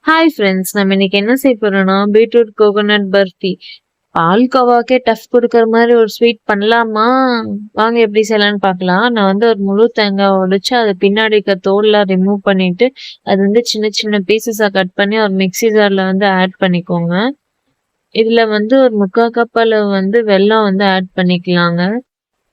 Hi friends, நம்ம இன்னைக்கு என்ன செய்ய போறோம்னா பீட்ரூட் கோகோனட் பர்ஃபி. பால்கோவாக்கே டஃப் கொடுக்குற மாதிரி ஒரு ஸ்வீட் பண்ணலாமா? வாங்க எப்படி செய்யலாம்னு பார்க்கலாம். நான் வந்து ஒரு முழு தேங்காய் உடைச்சு அதை பின்னாடி இருக்க தோல்லாம் ரிமூவ் பண்ணிட்டு அது வந்து சின்ன சின்ன பீசஸா கட் பண்ணி ஒரு மிக்ஸி ஜார்ல வந்து ஆட் பண்ணிக்கோங்க. இதுல வந்து ஒரு 3/4 கப் அளவு வந்து வெல்லம் வந்து ஆட் பண்ணிக்கலாங்க.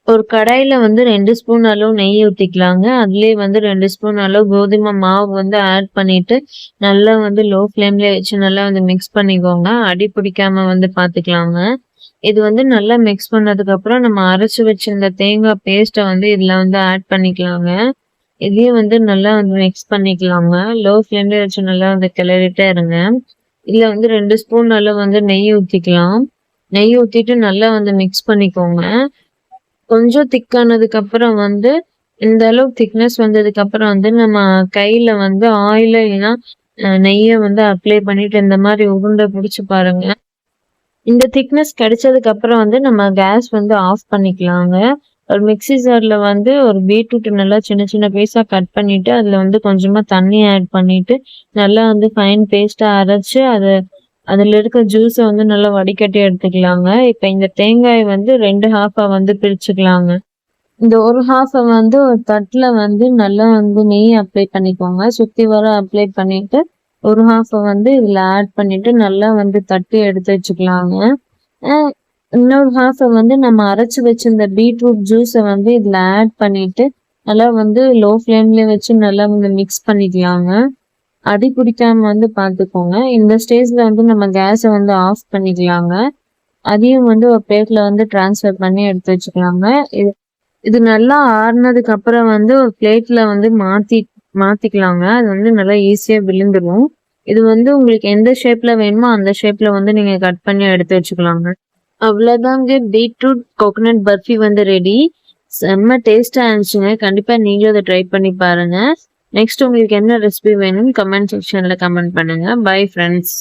ஒரு கடாயில வந்து 2 ஸ்பூன் அளவு நெய் ஊத்திக்கலாங்க. அதுலயே வந்து 2 ஸ்பூன் அளவு கோதுமை மாவு வந்து ஆட் பண்ணிட்டு நல்லா வந்து லோ ஃப்ளேம்ல வச்சு நல்லா வந்து மிக்ஸ் பண்ணிக்கோங்க. அடி பிடிக்காம வந்து பாத்துக்கலாங்க. இது வந்து நல்லா மிக்ஸ் பண்ணதுக்கு அப்புறம் நம்ம அரைச்சு வச்சிருந்த தேங்காய் பேஸ்ட்டை வந்து இதுல வந்து ஆட் பண்ணிக்கலாங்க. இதையும் வந்து நல்லா வந்து மிக்ஸ் பண்ணிக்கலாங்க. லோ ஃப்ளேம்ல வச்சு நல்லா வந்து கிளறிட்டே இருங்க. இதுல வந்து 2 ஸ்பூன் அளவு வந்து நெய் ஊத்திக்கலாம். நெய் ஊத்திட்டு நல்லா வந்து மிக்ஸ் பண்ணிக்கோங்க. கொஞ்சம் திக்கானதுக்கு அப்புறம் வந்து இந்த அளவு திக்னஸ் வந்ததுக்கு அப்புறம் வந்து நம்ம கையில வந்து ஆயில இல்லைன்னா நெய்யை வந்து அப்ளை பண்ணிட்டு இந்த மாதிரி உருண்டை பிடிச்சு பாருங்க. இந்த திக்னஸ் கிடைச்சதுக்கு அப்புறம் வந்து நம்ம கேஸ் வந்து ஆஃப் பண்ணிக்கலாங்க. ஒரு மிக்ஸி ஜார்ல வந்து ஒரு பீட்ரூட் நல்லா சின்ன சின்ன பீஸா கட் பண்ணிட்டு அதுல வந்து கொஞ்சமா தண்ணி ஆட் பண்ணிட்டு நல்லா வந்து ஃபைன் பேஸ்டா அரைச்சு அதுல இருக்க ஜூஸை வந்து நல்லா வடிகட்டி எடுத்துக்கலாங்க. இப்ப இந்த தேங்காய் வந்து 2 ஹாஃபா வந்து பிரிச்சுக்கலாங்க. இந்த ஒரு ஹாஃபை வந்து ஒரு தட்டுல வந்து நல்லா வந்து நெய் அப்ளை பண்ணிக்கோங்க. சுத்தி வர அப்ளை பண்ணிட்டு ஒரு ஹாஃபை வந்து இதுல ஆட் பண்ணிட்டு நல்லா வந்து தட்டி எடுத்து வச்சுக்கலாங்க. இன்னொரு ஹாஃபை வந்து நம்ம அரைச்சு வச்சிருந்த பீட்ரூட் ஜூஸை வந்து இதுல ஆட் பண்ணிட்டு நல்லா வந்து லோ ஃப்ளேம்ல வச்சு நல்லா வந்து மிக்ஸ் பண்ணிக்கலாங்க. அடி பிடிக்காம வந்து பாத்துக்கோங்க. இந்த ஸ்டேஜ்ல வந்து நம்ம கேஸை வந்து ஆஃப் பண்ணிக்கலாங்க. அதையும் வந்து ஒரு பிளேட்ல வந்து டிரான்ஸ்ஃபர் பண்ணி எடுத்து வச்சுக்கலாங்க. இது நல்லா ஆறுனதுக்கு அப்புறம் வந்து ஒரு பிளேட்ல வந்து மாத்திக்கலாங்க. அது வந்து நல்லா ஈஸியா விழுந்துடும். இது வந்து உங்களுக்கு எந்த ஷேப்ல வேணுமோ அந்த ஷேப்ல வந்து நீங்க கட் பண்ணி எடுத்து வச்சுக்கலாங்க. அவ்வளவுதாங்க, பீட்ரூட் கோகோனட் பர்ஃபி வந்து ரெடி. செம்ம டேஸ்டா இருந்துச்சுங்க. கண்டிப்பா நீங்களும் அதை ட்ரை பண்ணி பாருங்க. நெக்ஸ்ட் உங்களுக்கு என்ன ரெசிபி வேணும்னு கமெண்ட் செக்ஷன்ல கமெண்ட் பண்ணுங்க. Bye friends.